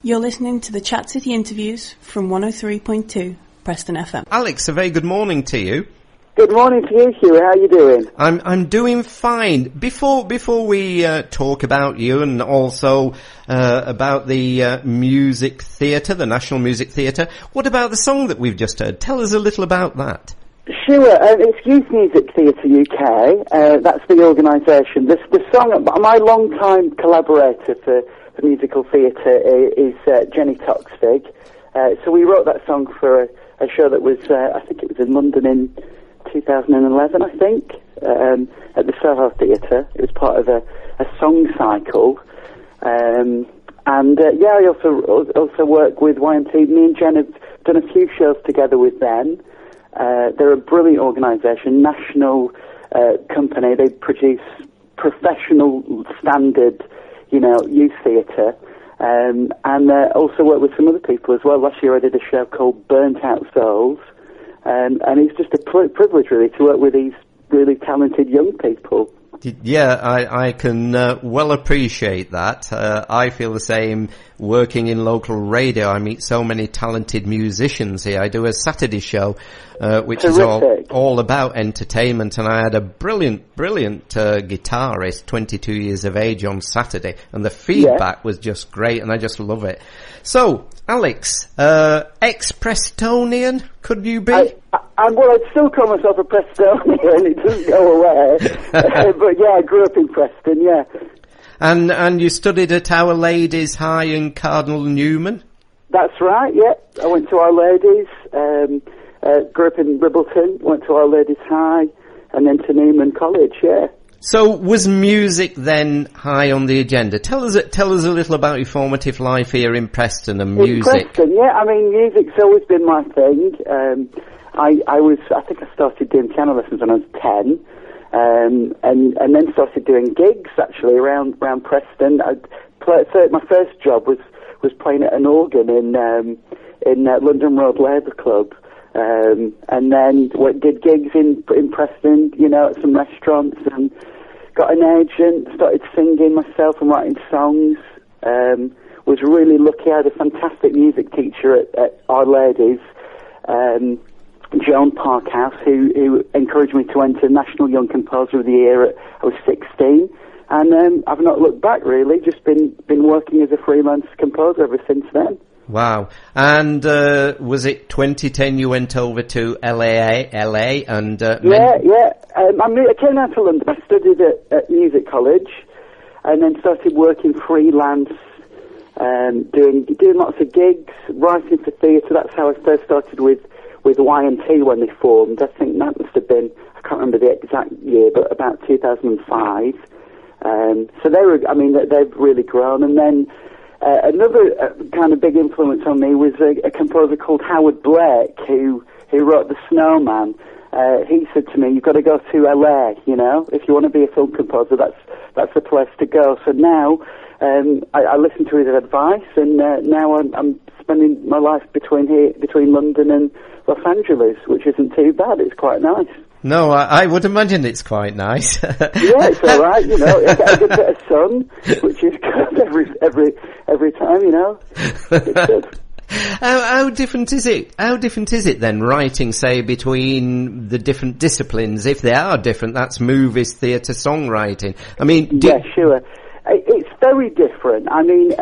You're listening to the Chat City interviews from 103.2 Preston FM. Alex, a very good morning to you. Good morning to you, Hughie. How are you doing? I'm doing fine. Before we talk about you and also about the music theatre, the National Music Theatre, what about the song that we've just heard? Tell us a little about that. Sure. It's Youth Music Theatre UK. That's the organisation. The song, my long-time collaborator for musical theatre is Jenny Toxvig. So we wrote that song for a show that was, I think it was in London in 2011, I think, at the Soho Theatre. It was part of a song cycle. I also work with YMT. Me and Jen have done a few shows together with them. They're a brilliant organisation, national company. They produce professional standard, youth theatre. And also work with some other people as well. Last year I did a show called Burnt Out Souls. And it's just a privilege, really, to work with these really talented young people. Yeah, I can well appreciate that. I feel the same working in local radio. I meet so many talented musicians here. I do a Saturday show, which Terrific. is all about entertainment, and I had a brilliant guitarist, 22 years of age, on Saturday, and the feedback was just great, and I just love it. So, Alex, ex-Prestonian, could you be? I'd still call myself a Prestonian, it doesn't go away. But yeah, I grew up in Preston, yeah. And you studied at Our Ladies High and Cardinal Newman? That's right, yeah. I went to Our Ladies, grew up in Ribbleton, went to Our Ladies High, and then to Newman College, yeah. So was music then high on the agenda? Tell us a little about your formative life here in Preston and music. In Preston, yeah. I mean, music's always been my thing. I think I started doing piano lessons when I was 10, and then started doing gigs actually around Preston. My first job was playing at an organ in London Road Labour Club. And then did gigs in Preston, at some restaurants, and got an agent, started singing myself and writing songs. Was really lucky. I had a fantastic music teacher at Our Ladies, Joan Parkhouse, who encouraged me to enter National Young Composer of the Year I was 16. And I've not looked back, really, just been working as a freelance composer ever since then. Wow. And was it 2010 you went over to LA and... I came out to London. I studied at music college and then started working freelance, doing lots of gigs, writing for theatre. That's how I first started with Y&T when they formed. I think that must have been, I can't remember the exact year, but about 2005. So they've really grown. And then another kind of big influence on me was a composer called Howard Blake, who wrote The Snowman. He said to me, "You've got to go to LA, if you want to be a film composer, that's the place to go." So now I listened to his advice, and now I'm spending my life between London and Los Angeles, which isn't too bad. It's quite nice. No, I would imagine it's quite nice. Yeah, it's all right. I get a good bit of sun, which is good every time. It's good. How different is it? How different is it then, writing, say, between the different disciplines? If they are different, that's movies, theatre, songwriting. I mean, yeah, sure. It's very different. I mean,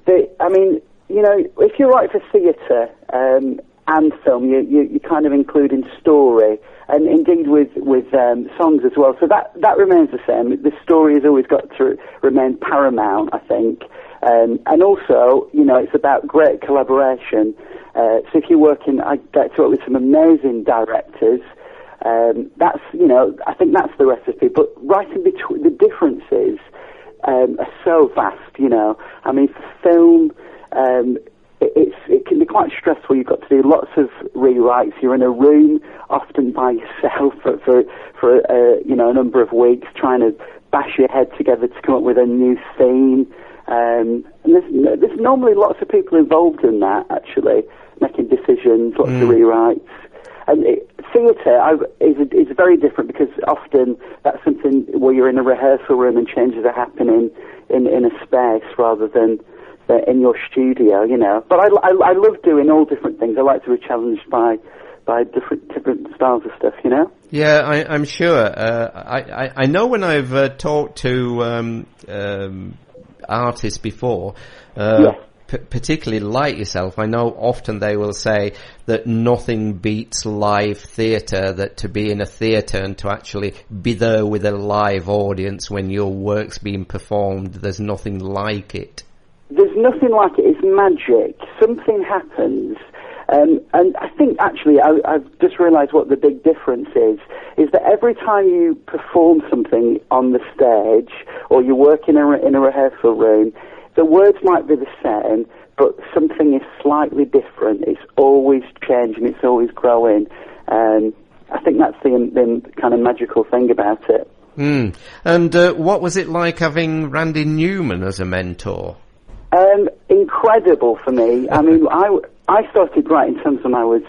if you write for theatre and film, you kind of include in story, and indeed with songs as well. So that remains the same. The story has always got to remain paramount, I think. And also, it's about great collaboration. So if you're working, I get to work with some amazing directors. I think that's the recipe. But writing between the differences are so vast. I mean, for film, it can be quite stressful. You've got to do lots of rewrites. You're in a room, often by yourself, for a number of weeks, trying to bash your head together to come up with a new scene. And there's normally lots of people involved in that, actually, making decisions, lots of rewrites. And theatre is very different, because often that's something where you're in a rehearsal room and changes are happening in a space rather than in your studio, you know. But I love doing all different things. I like to be challenged by different styles of stuff, you know. Yeah, I'm sure. I know when I've talked to artists before, particularly like yourself, I know often they will say that nothing beats live theatre, that to be in a theatre and to actually be there with a live audience when your work's being performed, there's nothing like it. There's nothing like it. It's magic. Something happens. And I think, actually, I've just realised what the big difference is that every time you perform something on the stage or you work in a rehearsal room, the words might be the same, but something is slightly different. It's always changing. It's always growing. I think that's the kind of magical thing about it. Mm. And what was it like having Randy Newman as a mentor? Incredible for me. I mean, I started writing songs when I was,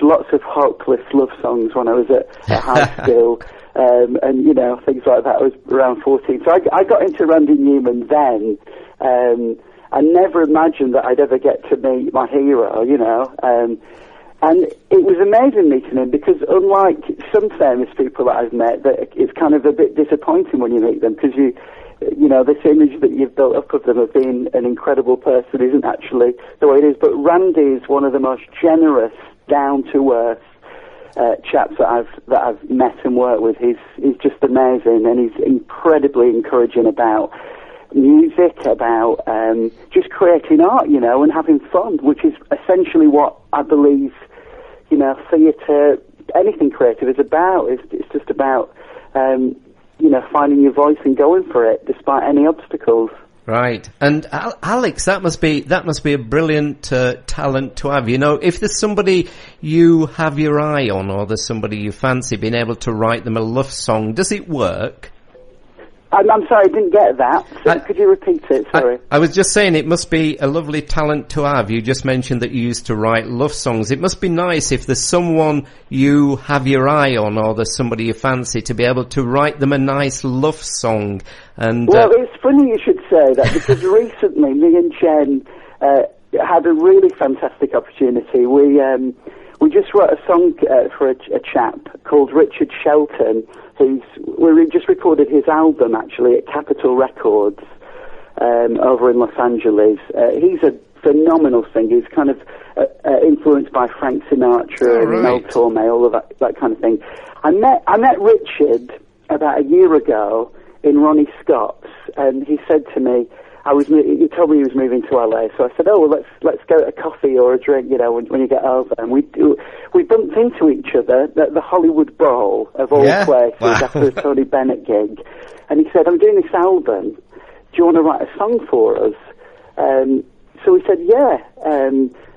lots of hopeless love songs when I was at high school, and, you know, things like that. I was around 14. So I got into Randy Newman then. I never imagined that I'd ever get to meet my hero, you know. And it was amazing meeting him, because unlike some famous people that I've met, it's kind of a bit disappointing when you meet them, because you know, this image that you've built up of them of being an incredible person isn't actually the way it is. But Randy is one of the most generous, down-to-earth chaps that I've met and worked with. He's just amazing, and he's incredibly encouraging about music, about just creating art, you know, and having fun, which is essentially what I believe, you know, theatre, anything creative is about. It's just about you know, finding your voice and going for it despite any obstacles. Right. And Alex, that must be a brilliant talent to have. You know, if there's somebody you have your eye on, or there's somebody you fancy, being able to write them a love song, does it work? I'm sorry, I didn't get that. So could you repeat it? Sorry. I was just saying it must be a lovely talent to have. You just mentioned that you used to write love songs. It must be nice if there's someone you have your eye on, or there's somebody you fancy, to be able to write them a nice love song. And well, it's funny you should say that, because recently me and Jen had a really fantastic opportunity. We just wrote a song for a chap called Richard Shelton. We just recorded his album, actually, at Capitol Records over in Los Angeles. He's a phenomenal singer. He's kind of influenced by Frank Sinatra and Mel Torme, all of that kind of thing. I met Richard about a year ago in Ronnie Scott's, and he said to me, he told me he was moving to LA, so I said, oh, well, let's go to a coffee or a drink, you know, when you get over. And we bumped into each other at the Hollywood Bowl, of all places, after a Tony Bennett gig. And he said, I'm doing this album. Do you want to write a song for us? So we said, yeah.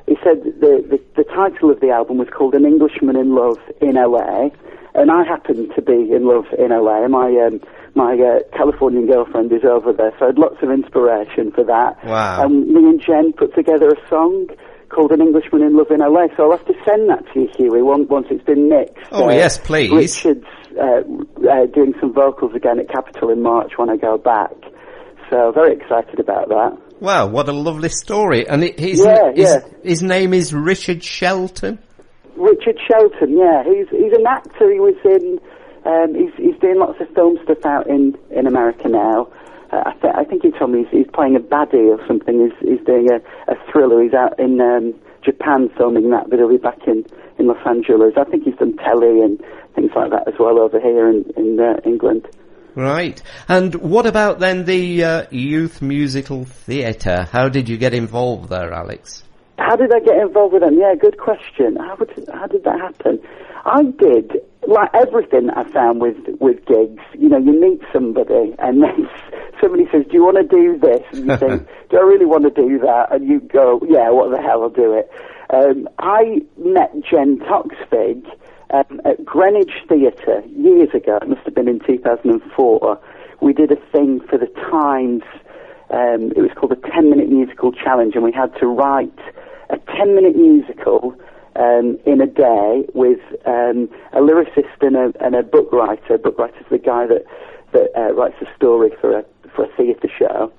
He said the title of the album was called An Englishman in Love in LA. And I happened to be in love in LA. My Californian girlfriend is over there, so I had lots of inspiration for that. Wow. And me and Jen put together a song called An Englishman in Love in LA, so I'll have to send that to you, Hughie, once it's been mixed. Oh, yes, please. Richard's doing some vocals again at Capitol in March when I go back, so very excited about that. Wow, what a lovely story. And his name is Richard Shelton? Richard Shelton, yeah. He's an actor. He was in... he's doing lots of film stuff out in America now. I think he told me he's playing a baddie or something. He's doing a thriller. He's out in Japan filming that, but he'll be back in Los Angeles. I think he's done telly and things like that as well over here in England. Right. And what about then the youth musical theatre? How did you get involved there, Alex? How did I get involved with them? Yeah, good question. How did that happen? I did, like everything I found with gigs, you know, you meet somebody and then somebody says, do you want to do this? And you think, do I really want to do that? And you go, yeah, what the hell, I'll do it. I met Jen Toxvig at Greenwich Theatre years ago. It must have been in 2004. We did a thing for the Times. It was called a 10-minute musical challenge, and we had to write a 10-minute musical in a day with a lyricist and a book writer. Book writer's the guy that writes a story for a theatre show.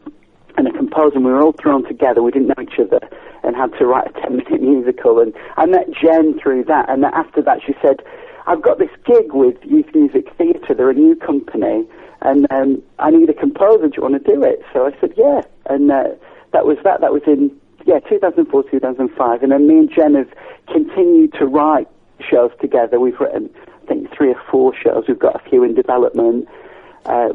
and a composer, and we were all thrown together. We didn't know each other and had to write a 10-minute musical. And I met Jen through that, and after that she said, I've got this gig with Youth Music Theatre. They're a new company, and I need a composer. Do you want to do it? So I said, yeah. And that was that. That was in 2004, 2005. And then me and Jen have continued to write shows together. We've written, I think, 3 or 4 shows. We've got a few in development.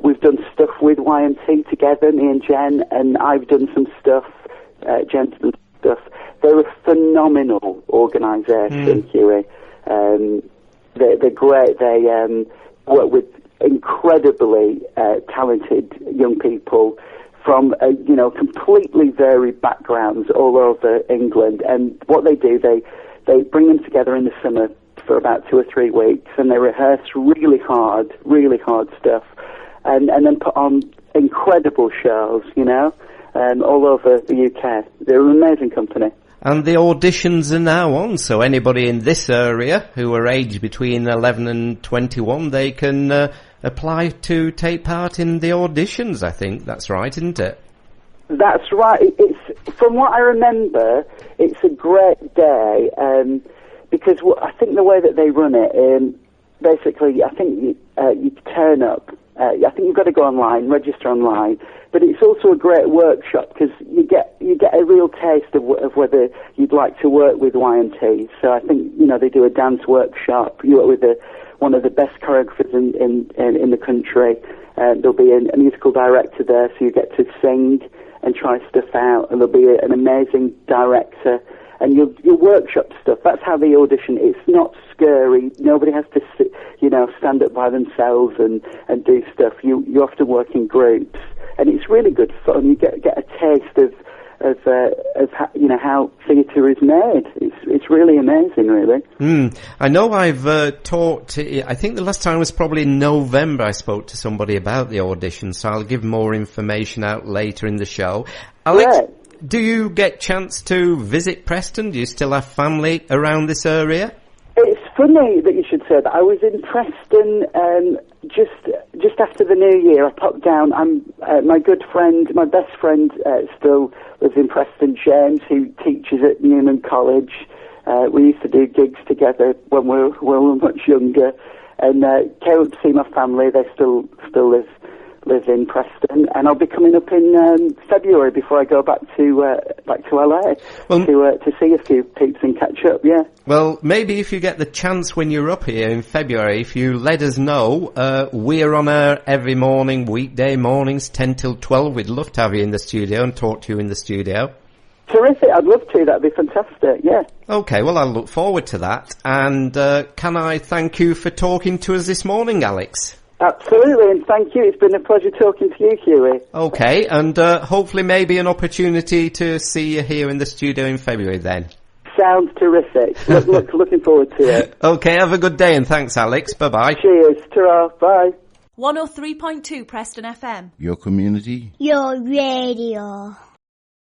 We've done stuff with YMT together, me and Jen, and I've done some stuff. Jen's done stuff. They're a phenomenal organisation, Hughie. They're great. They work with incredibly talented young people from completely varied backgrounds all over England. And what they do, they bring them together in the summer for about 2 or 3 weeks, and they rehearse really hard stuff, and then put on incredible shows, all over the UK. They're an amazing company. And the auditions are now on, so anybody in this area who are aged between 11 and 21, they can apply to take part in the auditions, I think. That's right, isn't it? That's right. It's, from what I remember, it's a great day, because I think the way that they run it, basically, I think you turn up. I think you've got to go online, register online, but it's also a great workshop because you get a real taste of whether you'd like to work with YMT. So I think they do a dance workshop. You work with one of the best choreographers in the country. There'll be a musical director there, so you get to sing and try stuff out, and there'll be an amazing director. And you'll workshop stuff. That's how they audition. It's not scary. Nobody has to sit, stand up by themselves and do stuff. You often work in groups, and it's really good fun. You get a taste of how theatre is made. It's really amazing, really. I know I've talked. I think the last time was probably in November. I spoke to somebody about the audition, so I'll give more information out later in the show. Alex. Yeah. Do you get chance to visit Preston? Do you still have family around this area? It's funny that you should say that. I was in Preston just after the New Year. I popped down. My good friend, my best friend, still lives in Preston, James, who teaches at Newman College. We used to do gigs together when we were much younger, and came up to see my family. They still live in Preston, and I'll be coming up in February before I go back to LA to see a few peeps and catch up. Yeah. Well, maybe if you get the chance when you're up here in February, if you let us know, we're on air every morning, weekday mornings, 10 till 12. We'd love to have you in the studio and talk to you in the studio. Terrific! I'd love to. That'd be fantastic. Yeah. Okay. Well, I'll look forward to that. And can I thank you for talking to us this morning, Alex? Absolutely, and thank you. It's been a pleasure talking to you, Hughie. Okay, and hopefully maybe an opportunity to see you here in the studio in February then. Sounds terrific. Looking forward to it. Okay, have a good day, and thanks, Alex. Bye-bye. Cheers. Ta-ra. Bye. 103.2 Preston FM. Your community. Your radio.